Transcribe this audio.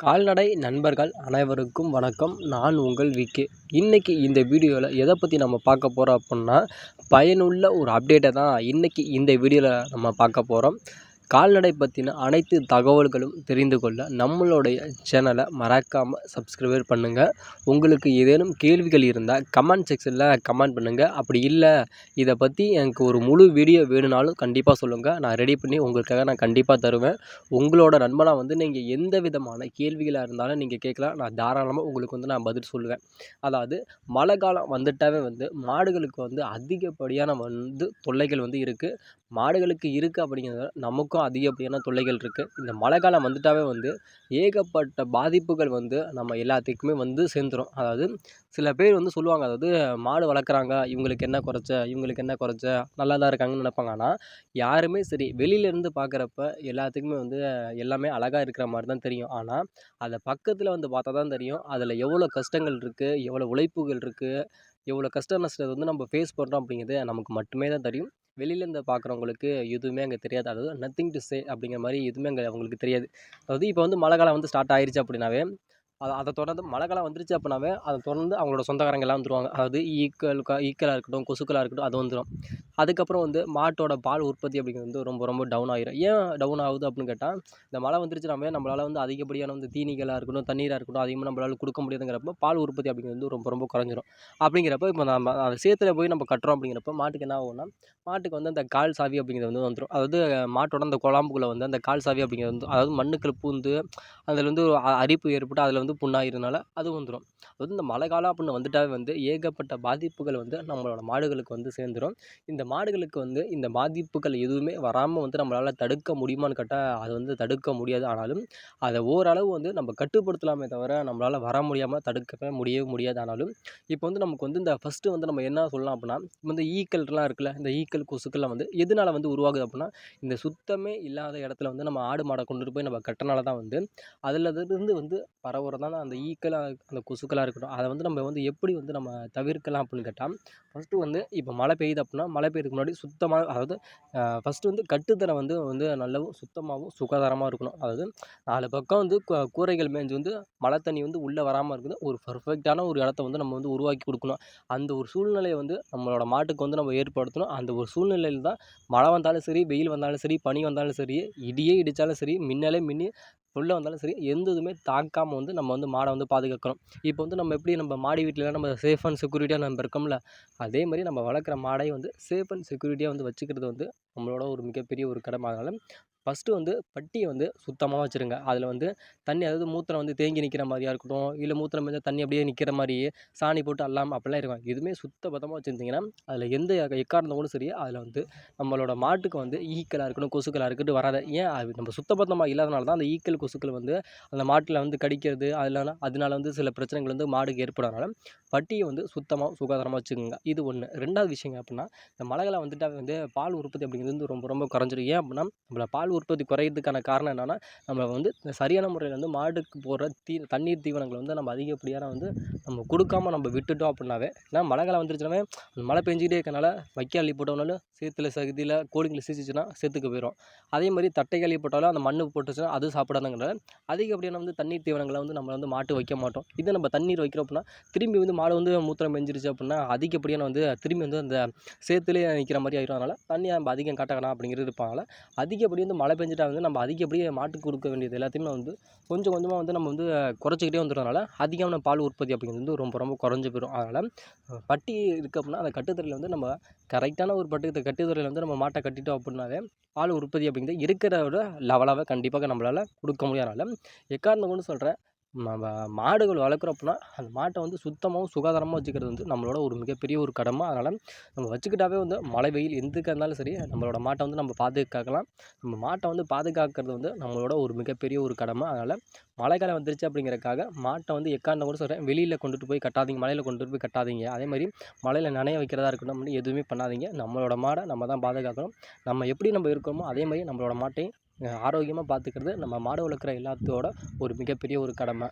கால்நடை நண்பர்கள் அனைவருக்கும் வணக்கம். நான் உங்கள் விகே. இன்றைக்கி இந்த வீடியோவில் எதை பற்றி நம்ம பார்க்க போகிறோம் அப்புடின்னா, பயனுள்ள ஒரு அப்டேட்டை தான் இன்றைக்கி இந்த வீடியோவில் நம்ம பார்க்க போகிறோம். கால்நடை பற்றின அனைத்து தகவல்களும் தெரிந்து கொள்ள நம்மளுடைய சேனலை மறக்காமல் சப்ஸ்கிரைப் பண்ணுங்கள். உங்களுக்கு ஏதேனும் கேள்விகள் இருந்தால் கமெண்ட் செக்ஷனில் கமெண்ட் பண்ணுங்கள். அப்படி இல்லை, இதை பற்றி எனக்கு ஒரு முழு வீடியோ வேணும்னாலும் கண்டிப்பாக சொல்லுங்கள். நான் ரெடி பண்ணி உங்களுக்காக நான் கண்டிப்பாக தருவேன். உங்களோட நண்பனாக நீங்கள் எந்த விதமான கேள்விகளாக இருந்தாலும் நீங்கள் கேட்கலாம். நான் தாராளமாக உங்களுக்கு நான் பதில் சொல்லுவேன். அதாவது மழை காலம் வந்துட்டாவே மாடுகளுக்கு அதிகப்படியான தொல்லைகள் இருக்குது. மாடுகளுக்கு இருக்குது அப்படிங்கிறத நமக்கும் அதிகப்படியான தொல்லைகள் இருக்குது. இந்த மழை காலம் வந்துட்டாவே ஏகப்பட்ட பாதிப்புகள் நம்ம எல்லாத்துக்குமே சேர்ந்துரும். அதாவது சில பேர் சொல்லுவாங்க, அதாவது மாடு வளர்க்குறாங்க, இவங்களுக்கு என்ன குறைச்ச நல்லா தான் இருக்காங்கன்னு நினைப்பாங்க. ஆனால் யாருமே சரி, வெளியிலேருந்து பார்க்குறப்ப எல்லாத்துக்குமே எல்லாமே அழகாக இருக்கிற மாதிரி தான் தெரியும். ஆனால் அதை பக்கத்தில் பார்த்தா தான் தெரியும், அதில் எவ்வளோ கஷ்டங்கள் இருக்குது, எவ்வளோ உழைப்புகள் இருக்குது, எவ்வளோ கஷ்ட நஷ்டத்தை நம்ம ஃபேஸ் பண்ணுறோம் அப்படிங்கிறது நமக்கு மட்டுமே தான் தெரியும். வெளியிலேருந்து பார்க்குறவங்களுக்கு எதுவுமே அங்கே தெரியாது. அதாவது நத்திங் டு சே அப்படிங்கிற மாதிரி எதுவுமே அங்கே அவங்களுக்கு தெரியாது. அதாவது இப்போ மழை காலம் ஸ்டார்ட் ஆயிருச்சு அப்படின்னாவே, அதை தொடர்ந்து மழை காலம் வந்துருச்சு அப்படின்னாவே அதை தொடர்ந்து அவங்களோட சொந்தக்காரங்க எல்லாம் வந்துருவாங்க. அதாவது ஈக்களாக இருக்கட்டும், கொசுக்களாக இருக்கட்டும், அது வந்துடும். அதுக்கப்புறம் மாட்டோட பால் உற்பத்தி அப்படிங்கிறது ரொம்ப ரொம்ப டவுன் ஆகிரும். ஏன் டவுன் ஆகுது அப்படின்னு கேட்டால், இந்த மழை வந்துருச்சுனாவே நம்மளால் அதிகப்படியான தீனிகளாக இருக்கட்டும், தண்ணீராக இருக்கட்டும், அதிகமாக நம்மளால் கொடுக்க முடியாதுங்கிறப்ப பால் உற்பத்தி அப்படிங்கிறது ரொம்ப ரொம்ப குறைஞ்சிரும். அப்படிங்கிறப்ப இப்போ நம்ம அந்த சேத்துல போய் நம்ம கட்டுறோம் அப்படிங்கிறப்ப மாட்டுக்கு என்ன ஆகும்னா, மாட்டுக்கு அந்த கால் சாவி அப்படிங்கிறது வந்துடும். அதாவது மாட்டோட அந்த குழாம்புக்குள்ளே அந்த கால் சாவி அப்படிங்கிறது அதாவது மண்ணுக்குள்ள பூந்து அதில் ஒரு அரிப்பு ஏற்பட்டு அதில் புண்ணாகிறதுனால அது வந்துடும். அதாவது இந்த மழை காலம் அப்படின்னு வந்துட்டாவே ஏகப்பட்ட பாதிப்புகள் நம்மளோட மாடுகளுக்கு சேர்ந்துடும். இந்த மாடுகளுக்கு இந்த பாதிப்புகள் எதுவுமே வராமல் நம்மளால் தடுக்க முடியுமான்னு கேட்டால் அது தடுக்க முடியாது. ஆனாலும் அதை ஓரளவு நம்ம கட்டுப்படுத்தலாமே தவிர நம்மளால் வர முடியாமல் தடுக்கவே முடியவே முடியாது. ஆனாலும் இப்போ நமக்கு இந்த ஃபஸ்ட்டு நம்ம என்ன சொல்லலாம் அப்படின்னா, ஈக்கள்லாம் இருக்குல்ல, இந்த ஈக்கள் கொசுக்கள்லாம் எதனால உருவாகுது அப்படின்னா, இந்த சுத்தமே இல்லாத இடத்துல நம்ம ஆடு மாடை கொண்டுட்டு போய் நம்ம கட்டினால தான் அதிலிருந்து பரவுறதான அந்த ஈக்களாக அந்த கொசுக்களாக இருக்கட்டும், அதை நம்ம எப்படி நம்ம தவிர்க்கலாம் அப்படின்னு கேட்டால், ஃபஸ்ட்டு இப்போ மழை பெய்யுது அப்படின்னா, மழை பெய்யறதுக்கு முன்னாடி சுத்தமாக, அதாவது ஃபஸ்ட்டு கட்டுத்தரை நல்லாவும் சுத்தமாகவும் சுகாதாரமாக இருக்கணும். அதாவது 4 பக்கம் கூரைகள் மேய்ஞ்சு மழை தண்ணி உள்ளே வராமல் இருக்குது, ஒரு பர்ஃபெக்டான ஒரு இடத்த நம்ம உருவாக்கி கொடுக்கணும். அந்த ஒரு சூழ்நிலையை நம்மளோட மாட்டுக்கு நம்ம ஏற்படுத்தணும். அந்த ஒரு சூழ்நிலையில் தான் மழை வந்தாலும் சரி, வெயில் வந்தாலும் சரி, பனி வந்தாலும் சரி, இடியே இடித்தாலும் சரி, மின்னலே மின்னி உள்ளே வந்தாலும் சரி, எந்த இதுவுமே தாக்காமல் நம்ம மாடை பாதுகாக்கணும். இப்போ நம்ம எப்படி நம்ம மாடி வீட்டிலலாம் நம்ம சேஃப் அண்ட் செக்யூரிட்டியாக நம்ம இருக்கோம்ல, அதே மாதிரி நம்ம வளர்க்குற மாடை சேஃப் அண்ட் செக்யூரிட்டியாக வச்சுக்கிறது நம்மளோட ஒரு மிகப்பெரிய ஒரு கடமை. அதனால் ஃபஸ்ட்டு பட்டியை சுத்தமாக வச்சுருங்க. அதில் தண்ணி, அதாவது மூத்திரம் தேங்கி நிற்கிற மாதிரியா இருக்கட்டும், இல்லை மூத்திரம் மேய்ஞ்சா தண்ணி அப்படியே நிற்கிற மாதிரி சாணி போட்டு அள்ளாமல் அப்படிலாம் இருக்கும். எதுவுமே சுத்த பத்தமாக வச்சுருந்தீங்கன்னா அதில் எந்த எக்காரணம் கூட சரி, அதில் நம்மளோட மாட்டுக்கு ஈக்களாக இருக்கட்டும், கொசுக்களாக இருக்கட்டும் வராது. ஏன் அது நம்ம சுத்தபத்தமாக இல்லாதனால தான் அந்த ஈக்கள் கொசுக்கள் அந்த மாட்டில் கடிக்கிறது, அதனால சில பிரச்சனைகள் மாடுக்கு ஏற்படுறதுனால பட்டியை சுத்தமாக சுகாதாரமாக வச்சுக்கோங்க. இது ஒன்று. 2வது விஷயங்க அப்படின்னா, இந்த மழை காலம் வந்துட்டால் பால் உற்பத்தி அப்படிங்கிறது ரொம்ப ரொம்ப குறைஞ்சிரும். ஏன் அப்படின்னா, நம்மள பால் உற்பத்தி குறையிறதுக்கான காரணம் என்னென்னா, நம்ம சரியான முறையில் மாடுக்கு போடுற தண்ணீர் தீவனங்களை நம்ம அதிகப்படியான நம்ம கொடுக்காம நம்ம விட்டுட்டோம் அப்படின்னாவே, ஏன்னா மழை காலம் வந்துருச்சுனாவே மழை பெஞ்சிக்கிட்டே இருக்கனால வைக்க அள்ளி போட்டோம்னாலும் சேத்துல சகதியில் கோழிங்களை சீச்சிச்சுன்னா சேத்துக்கு போயிடும். அதே மாதிரி தட்டை அள்ளி போட்டாலும் அந்த மண்ணு போட்டுச்சுன்னா அது சாப்பிடாதுங்கிறனால அதிகப்படியான தண்ணீர் தீவனங்களை நம்ம மாட்டு வைக்க மாட்டோம். இதே நம்ம தண்ணீர் வைக்கிறோம் அப்படின்னா, திரும்பி மாடு மூத்திரம் பெஞ்சிருச்சு அப்படின்னா அதிகப்படியான திரும்பி அந்த சேத்துலேயே நிற்கிற மாதிரி ஆயிடும். அதனால் தண்ணியை நம்ம அதிகம் காட்ட வேணாம் அப்படிங்கிறது இருப்பாங்கள. அதிகப்படி மழை பெஞ்சிட்டா நம்ம அதிகப்படியே மாட்டுக்கு கொடுக்க வேண்டியது எல்லாத்தையுமே கொஞ்சம் கொஞ்சமாக நம்ம குறைச்சிக்கிட்டே வந்துடுறதுனால அதிகமான பால் உற்பத்தி அப்படிங்கிறது ரொம்ப ரொம்ப குறைஞ்சி போயிடும். அதனால் பட்டி இருக்குது அப்படின்னா, அந்த கட்டுத்தரையில் நம்ம கரெக்டான ஒரு கட்டுத்தரையில் நம்ம மாட்டை கட்டிட்டோம் அப்படின்னாவே பால் உற்பத்தி அப்படிங்கிறது இருக்கிறத லெவலாகவே கண்டிப்பாக நம்மளால் கொடுக்க முடியாதனால, எக்காரணம் கொண்டு சொல்கிறேன், நம்ம மாடுகள் வளர்க்குறோம் அப்படின்னா அந்த மாட்டை சுத்தமாகவும் சுகாதாரமாக வச்சுக்கிறது நம்மளோட ஒரு மிகப்பெரிய ஒரு கடமை. அதனால் நம்ம வச்சுக்கிட்டாவே மழை வெயில் எதுக்காக இருந்தாலும் சரி, நம்மளோட மாட்டை நம்ம பாதுகாக்கலாம். நம்ம மாட்டை பாதுகாக்கிறது நம்மளோட ஒரு மிகப்பெரிய ஒரு கடமை. அதனால் மழை காலம் வந்துருச்சு அப்படிங்கிறக்காக மாட்டை எக்காரணம் கூட சொல்கிறேன், வெளியில் கொண்டுட்டு போய் கட்டாதீங்க, மலையில் கொண்டுட்டு போய் கட்டாதீங்க. அதே மாதிரி மழையில் நனைய வைக்கிறதா இருக்கட்டும் அப்படின்னு எதுவுமே பண்ணாதீங்க. நம்மளோட மாடை நம்ம தான் பாதுகாக்கணும். நம்ம எப்படி நம்ம இருக்கோமோ அதே மாதிரி நம்மளோட மாட்டையும் ஆரோக்கியமாக பார்த்துக்கிறது நம்ம மாடு வளர்க்குற எல்லாத்தோட ஒரு மிகப்பெரிய ஒரு கடமை.